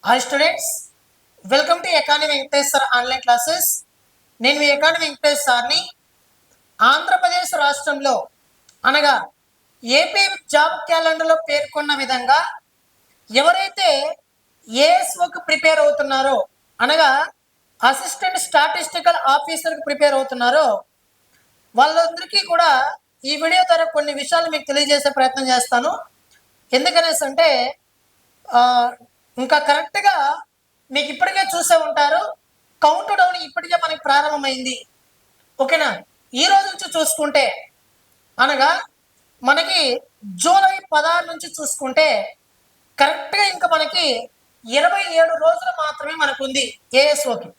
Hi students, welcome to economy Venkatesh sir online classes. నేను మీ economy Venkatesh సార్ని. ఆంధ్రప్రదేశ్ రాష్ట్రంలో అనగా ఏపీ జాబ్ క్యాలెండర్లో పేర్కొన్న విధంగా ఎవరైతే ఏఎస్ఓకి ప్రిపేర్ అవుతున్నారో అనగా అసిస్టెంట్ స్టాటిస్టికల్ ఆఫీసర్కి ప్రిపేర్ అవుతున్నారో వాళ్ళందరికీ కూడా ఈ వీడియో ద్వారా కొన్ని విషయాలు మీకు తెలియజేసే ప్రయత్నం చేస్తాను. ఎందుకనేసి అంటే ఇంకా కరెక్ట్గా మీకు ఇప్పటికే చూసే ఉంటారు, కౌంట్ డౌన్ ఇప్పటికే మనకి ప్రారంభమైంది. ఓకేనా? ఈ రోజు నుంచి చూసుకుంటే అనగా మనకి జూలై 16 నుంచి చూసుకుంటే కరెక్ట్గా ఇంకా మనకి 27 రోజులు మాత్రమే మనకు ఉంది ఏఎస్ఓకి.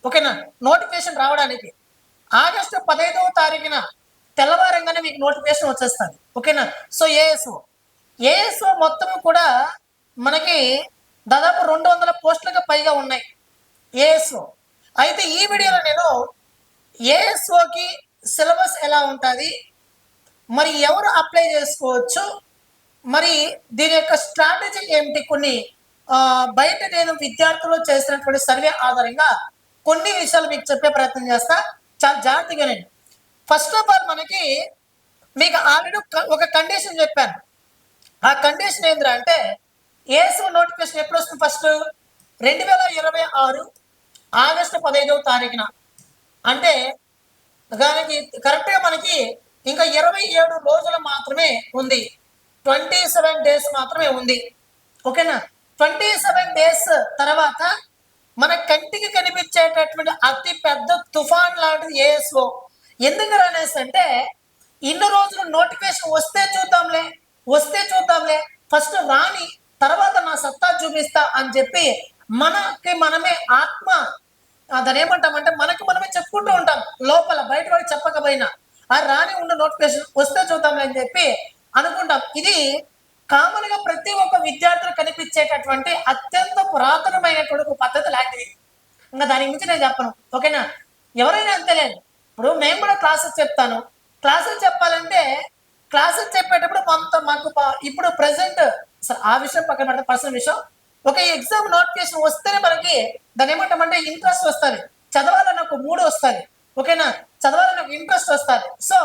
ఓకేనా? నోటిఫికేషన్ రావడానికి ఆగస్టు 15వ తారీఖున తెల్లవారంగానే మీకు నోటిఫికేషన్ వచ్చేస్తుంది. ఓకేనా? సో ఏఎస్ఓ మొత్తం కూడా మనకి దాదాపు 200 పోస్టులకు పైగా ఉన్నాయి ఏఎస్ఓ. అయితే ఈ వీడియోలో నేను ఏఎస్ఓకి సిలబస్ ఎలా ఉంటుంది, మరి ఎవరు అప్లై చేసుకోవచ్చు, మరి దీని యొక్క స్ట్రాటజీ ఏమిటి, కొన్ని బయట నేను విద్యార్థులు చేసినటువంటి సర్వే ఆధారంగా కొన్ని విషయాలు మీకు చెప్పే ప్రయత్నం చేస్తా. చాలా జాగ్రత్తగానండి. ఫస్ట్ ఆఫ్ ఆల్ మనకి మీకు ఆల్రెడీ ఒక కండిషన్ చెప్పాను. ఆ కండిషన్ ఏంటంటే ఏఎస్ఓ నోటిఫికేషన్ ఎప్పుడు వస్తుంది? ఫస్ట్ 2026 ఆగస్టు 15వ తారీఖున. అంటే దానికి కరెక్ట్గా మనకి ఇంకా 27 రోజులు మాత్రమే ఉంది, 27 డేస్ మాత్రమే ఉంది. ఓకేనా? 27 డేస్ తర్వాత మన కంటికి కనిపించేటటువంటి అతి పెద్ద తుఫాన్ లాంటిది ఏఎస్ఓ. ఎందుకు అనేసి అంటే ఇన్ని రోజులు నోటిఫికేషన్ వస్తే చూద్దాంలే, ఫస్ట్ రాని తర్వాత నా సత్తా చూపిస్తా అని చెప్పి మనమే ఆత్మ దాని ఏమంటామంటే మనకి మనమే చెప్పుకుంటూ ఉంటాం లోపల, బయట వాడికి చెప్పకపోయినా. ఆ రాని ఉన్న నోటిఫికేషన్ వస్తే చూద్దాంలే అని చెప్పి అనుకుంటాం. ఇది కామన్ గా ప్రతి ఒక్క విద్యార్థులు కనిపించేటటువంటి అత్యంత పురాతనమైనటువంటి పద్ధతి లాంటిది. ఇంకా దాని గురించి నేను చెప్పను. ఓకేనా? ఎవరైనా అంతేలేదు. ఇప్పుడు మేము కూడా క్లాసెస్ చెప్తాను. క్లాసెస్ చెప్పాలంటే క్లాసెస్ చెప్పేటప్పుడు మాకు ఇప్పుడు ప్రజెంట్ ఆ విషయం పక్కన పెడితే పర్సనల్ విషయం, ఒక ఎగ్జామ్ నోటిఫికేషన్ వస్తేనే మనకి దాని ఏమంటామంటే ఇంట్రెస్ట్ వస్తుంది, చదవాలని ఒక మూడు వస్తుంది. ఓకేనా? చదవాలని ఒక ఇంట్రెస్ట్ వస్తుంది. సో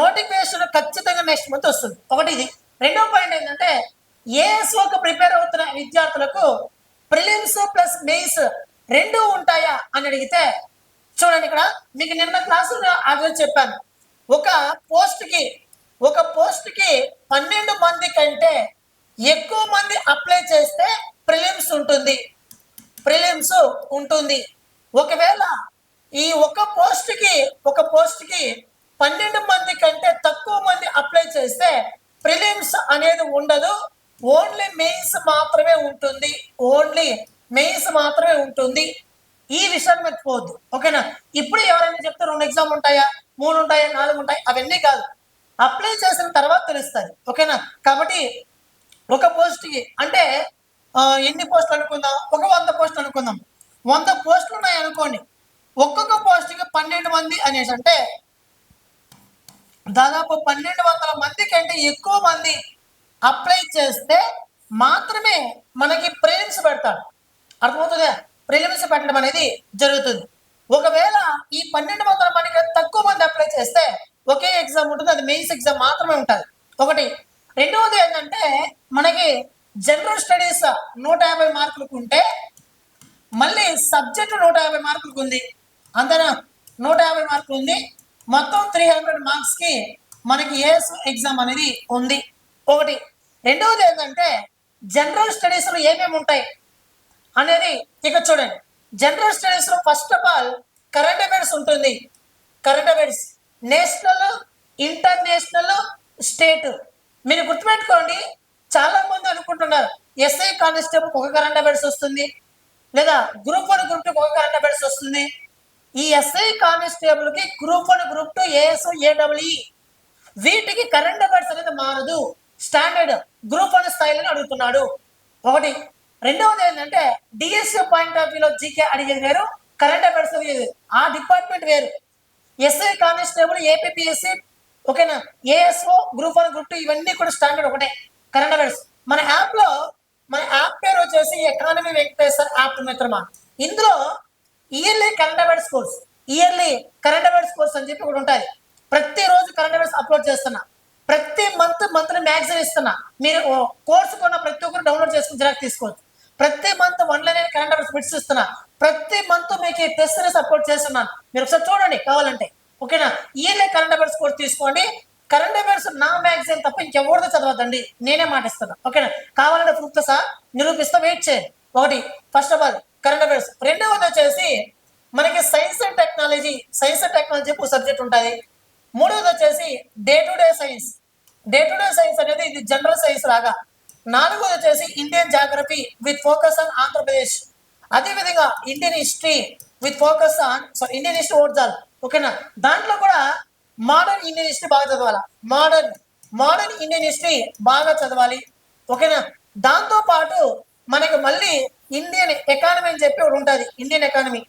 నోటిఫికేషన్ ఖచ్చితంగా నెక్స్ట్ మంత్ వస్తుంది. ఒకటి ఇది. రెండో పాయింట్ ఏంటంటే ఏఎస్ఓకి ప్రిపేర్ అవుతున్న విద్యార్థులకు ప్రిలిమ్స్ ప్లస్ మెయిన్స్ రెండు ఉంటాయా అని అడిగితే చూడండి, ఇక్కడ మీకు నిన్న క్లాసులో ఆల్రెడీ చెప్పాను. ఒక పోస్ట్ కి 12 మంది కంటే ఎక్కువ మంది అప్లై చేస్తే ప్రిలిమ్స్ ఉంటుంది. ఒకవేళ ఈ ఒక పోస్ట్ కి 12 మంది కంటే తక్కువ మంది అప్లై చేస్తే ప్రిలిమ్స్ అనేది ఉండదు, ఓన్లీ మెయిన్స్ మాత్రమే ఉంటుంది. ఈ విషయాన్ని మర్చిపోవద్దు. ఓకేనా? ఇప్పుడు ఎవరైనా చెప్తే 2 ఎగ్జామ్ ఉంటాయా, 3 ఉంటాయా, 4 ఉంటాయి, అవన్నీ కాదు, అప్లై చేసిన తర్వాత తెలుస్తుంది. ఓకేనా? కాబట్టి ఒక పోస్ట్కి అంటే ఎన్ని పోస్టులు అనుకుందాం, ఒక 100 పోస్టులు అనుకుందాం. 100 పోస్టులు ఉన్నాయి అనుకోండి. ఒక్కొక్క పోస్ట్కి 12 మంది అనేసి అంటే దాదాపు 1200 మంది కంటే ఎక్కువ మంది అప్లై చేస్తే మాత్రమే మనకి ప్రిలిమ్స్ పెడతాడు. అర్థమవుతుందా? ప్రిలిమ్స్ పెట్టడం అనేది జరుగుతుంది. ఒకవేళ ఈ 1200 మందికి తక్కువ మంది అప్లై చేస్తే ఒకే ఎగ్జామ్ ఉంటుంది, అది మెయిన్స్ ఎగ్జామ్ మాత్రమే ఉంటుంది. ఒకటి. రెండవది ఏంటంటే మనకి జనరల్ స్టడీస్ 150 మార్కులకు ఉంటే మళ్ళీ సబ్జెక్టు 150 మార్కులకు ఉంది. అంతేనా? 150 మార్కులు ఉంది. మొత్తం 300 మార్క్స్కి మనకి ఏఎస్ ఎగ్జామ్ అనేది ఉంది. ఒకటి. రెండవది ఏంటంటే జనరల్ స్టడీస్లో ఏమేమి ఉంటాయి అనేది ఇక చూడండి. జనరల్ స్టడీస్లో first of all current affairs ఉంటుంది. Current affairs national, international, state. మీరు గుర్తుపెట్టుకోండి, చాలా మంది అనుకుంటున్నారు ఎస్ఐ కానిస్టేబుల్ ఒక కరెంట్ అఫైర్స్ వస్తుంది, లేదా గ్రూప్ 1 గ్రూప్ 2 ఒక కరెంట్ అఫైర్స్ వస్తుంది. ఈ ఎస్ఐ కానిస్టేబుల్కి గ్రూప్ 1 గ్రూప్ 2 ఏఎస్ ఏడబ్ల్యూఈ వీటికి కరెంట్ అఫైర్స్ అనేది మారదు, స్టాండర్డ్ గ్రూప్ 1 స్థాయిలో అడుగుతున్నాడు. ఒకటి. రెండవది ఏంటంటే డిఎస్సి పాయింట్ ఆఫ్ వ్యూలో జీకే అడిగేది వేరు, కరెంట్ అఫైర్స్ అడిగేది ఆ డిపార్ట్మెంట్ వేరు. ఎస్ఐ కానిస్టేబుల్, ఏపీఎస్సి, ఓకేనా, ఏఎస్ఓ, గ్రూప్ 1 గ్రూప్ 2 ఇవన్నీ కూడా స్టాండర్డ్ ఒకటే, కరెంట్ అఫైర్స్. మన యాప్ పేరు వచ్చేసి ఎకానమీ వెంకటేశ్వర్ యాప్ మిత్రమా. ఇందులో yearly current affairs course, yearly current affairs course అని చెప్పి ఒకటి ఉంటుంది. ప్రతిరోజు కరెంట్ అఫైర్స్ అప్లోడ్ చేస్తున్నా. ప్రతి మంత్లీ మ్యాగజైన్ ఇస్తున్నా. మీరు కోర్సు కొన్న ప్రతి ఒక్కరు డౌన్లోడ్ చేసుకుని జిరాక్స్ తీసుకోవచ్చు. ప్రతి month 1 line current affairs bits ఇస్తున్నా. ప్రతి మంత్ మీకు టెస్ట్ సిరీస్ అప్లోడ్ చేస్తున్నాను. మీరు ఒకసారి చూడండి కావాలంటే. ఓకేనా, ఇయర్లీ కరెంట్ అఫైర్స్ కోర్స్ తీసుకోండి. కరెంట్ అఫైర్స్ నా మ్యాగజైన్ తప్ప ఇంకెవరితో చదవద్దండి, నేనే మాటిస్తాను. ఓకేనా, కావాలంటే ప్రూఫ్తో సహా నిరూపిస్తా, వెయిట్ చేయండి. ఒకటి first of all current affairs. రెండవది వచ్చేసి మనకి సైన్స్ అండ్ టెక్నాలజీ ఒక సబ్జెక్ట్ ఉంటుంది. మూడవది వచ్చేసి day to day science. Day to day science అనేది ఇది జనరల్ సైన్స్ లాగా. నాలుగోది వచ్చేసి Indian geography with focus on Andhra Pradesh. అదేవిధంగా Indian history with focus on Indian history ఓడ్జాల్. ఓకేనా, దాంట్లో కూడా మోడర్న్ ఇండియన్ హిస్టరీ బాగా చదవాలి. మోడర్న్ ఇండియన్ హిస్టరీ బాగా చదవాలి. ఓకేనా, దాంతో పాటు మనకి మళ్ళీ ఇండియన్ ఎకానమీ అని చెప్పి ఒకటి ఉంటుంది. ఇండియన్ ఎకానమీ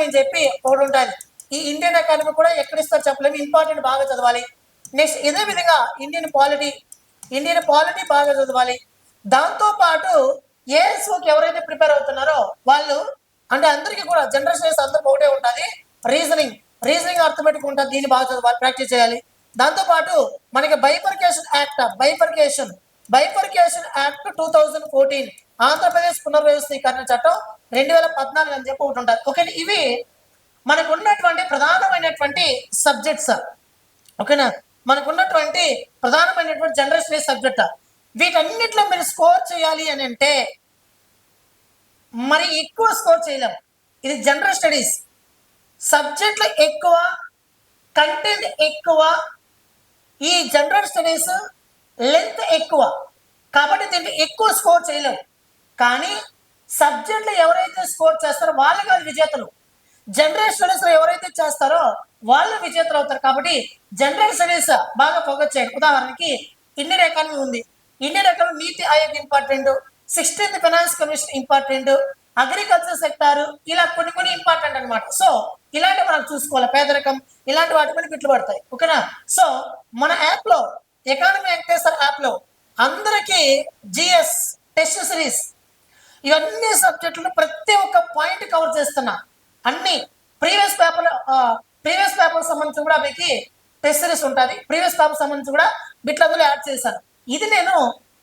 అని చెప్పి ఒకటి ఉంటుంది. ఈ ఇండియన్ ఎకానమీ కూడా ఎక్కడిస్తారు చెప్పలేము, ఇంపార్టెంట్, బాగా చదవాలి. నెక్స్ట్ ఇదే విధంగా ఇండియన్ పాలిటీ బాగా చదవాలి. దాంతోపాటు ఏఎస్ఓకి ఎవరైతే ప్రిపేర్ అవుతున్నారో వాళ్ళు, అంటే అందరికీ కూడా జనరల్ స్టడీస్ అందరికి ఒకటే ఉంటుంది. రీజనింగ్ అర్థమెటిక్ ఉంటుంది, దీన్ని బాగా చదవాలి, ప్రాక్టీస్ చేయాలి. దాంతోపాటు మనకి బైఫర్కేషన్ యాక్ట్ 2014 ఆంధ్రప్రదేశ్ పునర్వ్యవస్థీకరణ చట్టం 2014 అని చెప్పి ఒకటి ఉంటుంది. ఓకే, ఇవి మనకు ఉన్నటువంటి ప్రధానమైనటువంటి సబ్జెక్ట్స్. ఓకేనా, మనకున్నటువంటి ప్రధానమైనటువంటి జనరల్ స్టడీస్ సబ్జెక్ట్. వీటన్నిటిలో మీరు స్కోర్ చేయాలి అని అంటే మరి ఎక్కువ స్కోర్ చేయలేము. ఇది జనరల్ స్టడీస్, సబ్జెక్టులు ఎక్కువ, కంటెంట్ ఎక్కువ. ఈ జనరల్ స్టడీస్ లెంత్ ఎక్కువ కాబట్టి దీంట్లో ఎక్కువ స్కోర్ చేయలేము. కానీ సబ్జెక్టులు ఎవరైతే స్కోర్ చేస్తారో వాళ్ళు కాదు విజేతలు. జనరల్ స్టడీస్లో ఎవరైతే చేస్తారో వాళ్ళు విజేతలు అవుతారు. కాబట్టి జనరల్ స్టడీస్ బాగా ఫోకస్ చేయండి. ఉదాహరణకి ఇండియన్ ఎకానమీ ఉంది. ఇండియన్ ఎకానమీ నీతి Aayog important, 16th finance commission important, agriculture sector, ఇలా కొన్ని ఇంపార్టెంట్ అనమాట. సో ఇలాంటి మనం చూసుకోవాలి. పేదరికం ఇలాంటి వాటి మీద బిట్లు పడతాయి. ఓకేనా, సో మన యాప్లో ఎకానమీ వెంకటేశ్వర్ యాప్లో అందరికీ జిఎస్ టెస్ట్ సిరీస్ ఇవన్నీ సబ్జెక్టులు ప్రతి ఒక్క పాయింట్ కవర్ చేస్తున్నా. అన్ని ప్రీవియస్ పేపర్ సంబంధించి కూడా మీకు టెస్ట్ సిరీస్ ఉంటుంది. ప్రీవియస్ పేపర్ సంబంధించి కూడా బిట్లు అందులో యాడ్ చేశాను. ఇది నేను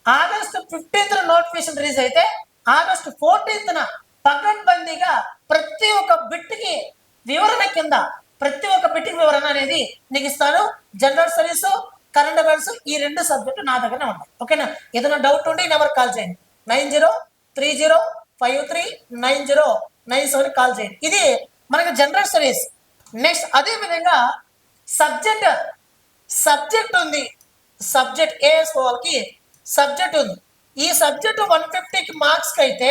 ఆగస్టు 15th నోటిఫికేషన్ రిలీజ్ అయితే ఆగస్టు 14th పకడ్బందీగా ప్రతి ఒక్క బిట్కి వివరణ కింద ప్రతి ఒక్క బిట్కి వివరణ అనేది నీకు ఇస్తాను. జనరల్ స్టడీస్, కరెంట్ అఫైర్స్ ఈ రెండు సబ్జెక్టు నా దగ్గరనే ఉంటాయి. ఓకేనా, ఏదైనా డౌట్ ఉంటే ఈ నెంబర్ కాల్ చేయండి. 9030539097 కాల్ చేయండి. ఇది మనకి జనరల్ స్టడీస్. నెక్స్ట్ అదే విధంగా సబ్జెక్ట్ ఉంది. సబ్జెక్ట్ ఏఎస్ వాళ్ళకి సబ్జెక్ట్ ఉంది. ఈ సబ్జెక్టు 150కి మార్క్స్కి అయితే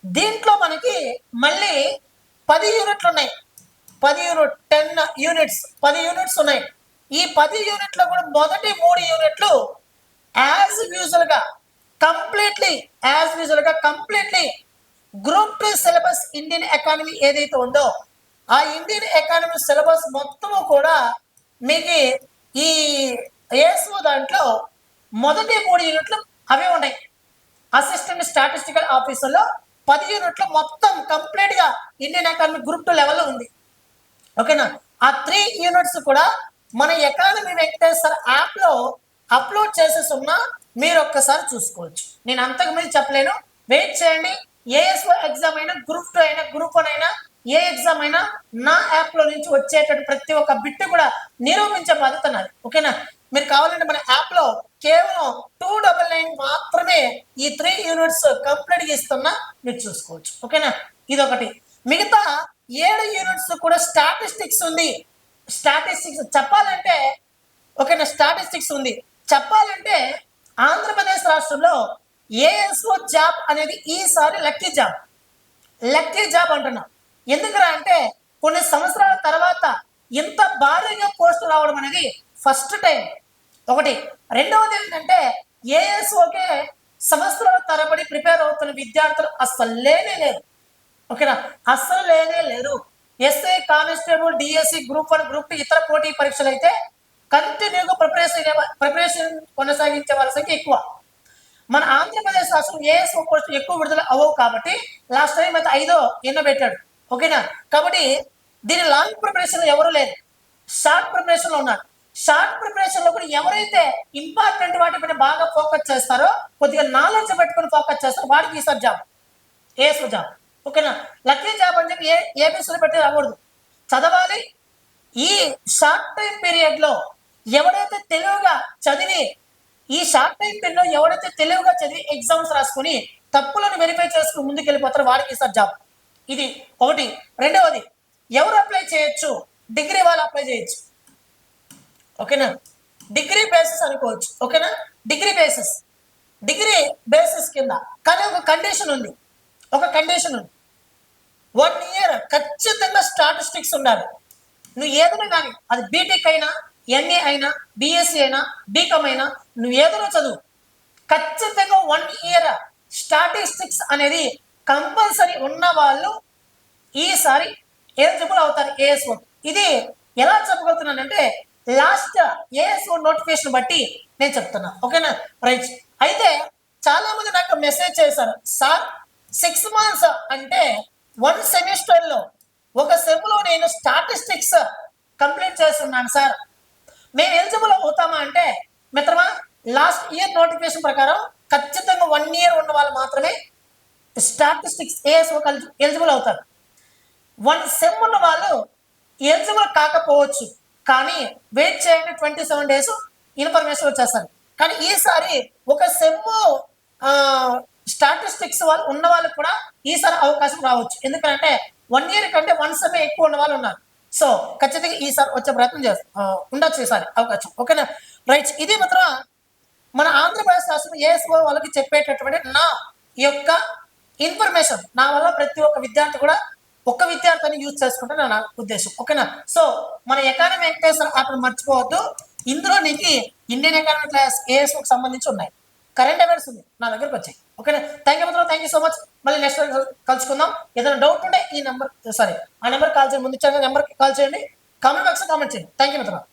దీంట్లో మనకి మళ్ళీ 10 యూనిట్లు ఉన్నాయి. 10 యూనిట్స్ ఉన్నాయి. ఈ 10 యూనిట్లో కూడా మొదటి 3 యూనిట్లు యాజ్ యూజువల్గా completely group 2 syllabus Indian economy ఏదైతే ఉందో ఆ ఇండియన్ ఎకానమీ సిలబస్ మొత్తము కూడా మీకు ఈ ఏఎస్ఓ దాంట్లో మొదటి 3 యూనిట్లు అవే ఉన్నాయి. అసిస్టెంట్ స్టాటిస్టికల్ ఆఫీసర్లో 10 యూనిట్లు మొత్తం కంప్లీట్గా ఇండియన్ ఎకానమీ గ్రూప్ 2 లెవెల్లో ఉంది. ఓకేనా, ఆ 3 యూనిట్స్ కూడా మన ఎకానమీ వెంకటేశ్వర్ యాప్లో అప్లోడ్ చేసేసి ఉన్నా, మీరు ఒక్కసారి చూసుకోవచ్చు. నేను అంతకు మీద చెప్పలేను, వెయిట్ చేయండి. ఏఎస్ఓ ఎగ్జామ్ అయినా, గ్రూప్ 2 అయినా, గ్రూప్ 1 అయినా, ఏ ఎగ్జామ్ అయినా నా యాప్లో నుంచి వచ్చేటట్టు ప్రతి ఒక్క బిట్టు కూడా నిరూపించే బాధ్యత నాది. ఓకేనా, మీరు కావాలంటే మన యాప్లో కేవలం 299 మాత్రమే ఈ 3 యూనిట్స్ కంప్లీట్గా ఇస్తున్నా, మీరు చూసుకోవచ్చు. ఓకేనా, ఇదొకటి. మిగతా 7 యూనిట్స్ కూడా స్టాటిస్టిక్స్ ఉంది. చెప్పాలంటే ఓకేనా, స్టాటిస్టిక్స్ ఉంది. చెప్పాలంటే ఆంధ్రప్రదేశ్ రాష్ట్రంలో ఏఎస్ఓ జాబ్ అనేది ఈసారి లక్కీ జాబ్ అంటున్నాం. ఎందుకురా అంటే కొన్ని సంవత్సరాల తర్వాత ఇంత భారీగా పోస్టు రావడం అనేది ఫస్ట్ టైం. ఒకటి. రెండవది ఏంటంటే ఏఎస్ఓకే సంవత్సరాల తరబడి ప్రిపేర్ అవుతున్న విద్యార్థులు అస్సలు లేనే లేరు. ఓకేనా, అస్సలు లేనే లేరు. SI, constable, DSC, group 1, group 2 ఇతర పోటీ పరీక్షలు అయితే కంటిన్యూగా ప్రిపరేషన్ కొనసాగించే వాళ్ళ సంఖ్య ఎక్కువ. మన ఆంధ్రప్రదేశ్ రాష్ట్రం ఏఎస్ పోస్టులు ఎక్కువ విడుదల అవ్వవు కాబట్టి లాస్ట్ టైం అయితే 5 ఎన్నో పెట్టాడు. ఓకేనా, కాబట్టి దీని లాంగ్ ప్రిపరేషన్ ఎవరు లేదు, షార్ట్ ప్రిపరేషన్ లో ఉన్నారు. షార్ట్ ప్రిపరేషన్ లో కూడా ఎవరైతే ఇంపార్టెంట్ వాటిపైన బాగా ఫోకస్ చేస్తారో, కొద్దిగా నాలెడ్జ్ పెట్టుకుని ఫోకస్ చేస్తారో వాడికి ఈసారి జాబ్, ఏఎస్ జాబ్. ఓకేనా, లక్కీ జాబ్ అని చెప్పి ఏబీసీలో పెట్టి రాకూడదు, చదవాలి. ఈ షార్ట్ టైం పీరియడ్ లో ఎవరైతే తెలివిగా చదివి ఈ షార్ట్ టైం పీరియడ్ లో ఎవరైతే తెలివిగా చదివి ఎగ్జామ్స్ రాసుకుని తప్పులను వెరిఫై చేసుకుని ముందుకు వెళ్ళిపోతారో వాడికి ఈసారి జాబ్. ఇది ఒకటి. రెండవది, ఎవరు అప్లై చేయొచ్చు, డిగ్రీ వాళ్ళు అప్లై చేయొచ్చు. ఓకేనా, డిగ్రీ బేసిస్ అనుకోవచ్చు. ఓకేనా, డిగ్రీ బేసిస్ కింద. కానీ ఒక కండిషన్ ఉంది, 1 year ఖచ్చితంగా స్టాటిస్టిక్స్ ఉండాలి. నువ్వు ఏదైనా కానీ, అది బీటెక్ అయినా, ఎంఏ అయినా, బిఎస్సి అయినా, బీకామ్ అయినా, నువ్వు ఏదైనా చదువు, ఖచ్చితంగా 1 year స్టాటిస్టిక్స్ అనేది కంపల్సరీ ఉన్న వాళ్ళు ఈసారి ఎలిజిబుల్ అవుతారు ఏఎస్ఓ. ఇది ఎలా చెప్పగలుగుతున్నానంటే లాస్ట్ ఏఎస్ఓ నోటిఫికేషన్ బట్టి నేను చెప్తున్నా. ఓకేనా, రైట్. అయితే చాలా మంది నాకు మెసేజ్ చేశారు, సార్ 6 months అంటే 1 సెమిస్టర్లో ఒక సెమ్లో నేను స్టాటిస్టిక్స్ కంప్లీట్ చేస్తున్నాను సార్, మేము ఎలిజిబుల్ అవుతామా అంటే, మిత్రమా లాస్ట్ ఇయర్ నోటిఫికేషన్ ప్రకారం ఖచ్చితంగా 1 year ఉన్న వాళ్ళు మాత్రమే స్టాటిస్టిక్స్ ఏఎస్ఓ ఎలిజిబుల్ అవుతారు. 1 సెమ్ ఉన్న వాళ్ళు ఎలిజిబుల్ కాకపోవచ్చు, కానీ వెయిట్ చేయండి, 27 days ఇన్ఫర్మేషన్ వచ్చేస్తారు. కానీ ఈసారి ఒక సెమ్ స్టాటిస్టిక్స్ వాళ్ళు ఉన్న వాళ్ళకి కూడా ఈసారి అవకాశం రావచ్చు. ఎందుకంటే 1 year కంటే 1 సెమ్ ఎక్కువ ఉన్న వాళ్ళు ఉన్నారు. సో ఖచ్చితంగా ఈసారి వచ్చే ప్రయత్నం ఉండొచ్చు ఈసారి అవకాశం. ఓకేనా, రైట్. ఇది మాత్రం మన ఆంధ్రప్రదేశ్ రాష్ట్రం ఏఎస్ఓ వాళ్ళకి చెప్పేటటువంటి నా యొక్క ఇన్ఫర్మేషన్. నా వల్ల ప్రతి ఒక్క విద్యార్థి కూడా ఒక్క విద్యార్థిని యూజ్ చేసుకుంటే నా ఉద్దేశం. ఓకేనా, సో మన ఎకానమీ వెంకటేశ్వర యాప్ మర్చిపోవద్దు. ఇందులో నీకు ఇండియన్ ఎకానమీ క్లాస్ ఏఎస్ఓకి సంబంధించి ఉన్నాయి, కరెంట్ అఫైర్స్ ఉంది, నా దగ్గరకు వచ్చాయి. ఓకేనా, థ్యాంక్ యూ సో మచ్. మళ్ళీ నెక్స్ట్ కలుసుకుందాం. ఏదైనా డౌట్ ఉంటే ఈ నెంబర్, ఆ నెంబర్ కాల్ చేయండి, ముందు నెంబర్కి కాల్ చేయండి, కామెంట్ బాక్స్లో కామెంట్ చేయండి. థ్యాంక్ యూ మిత్రులు.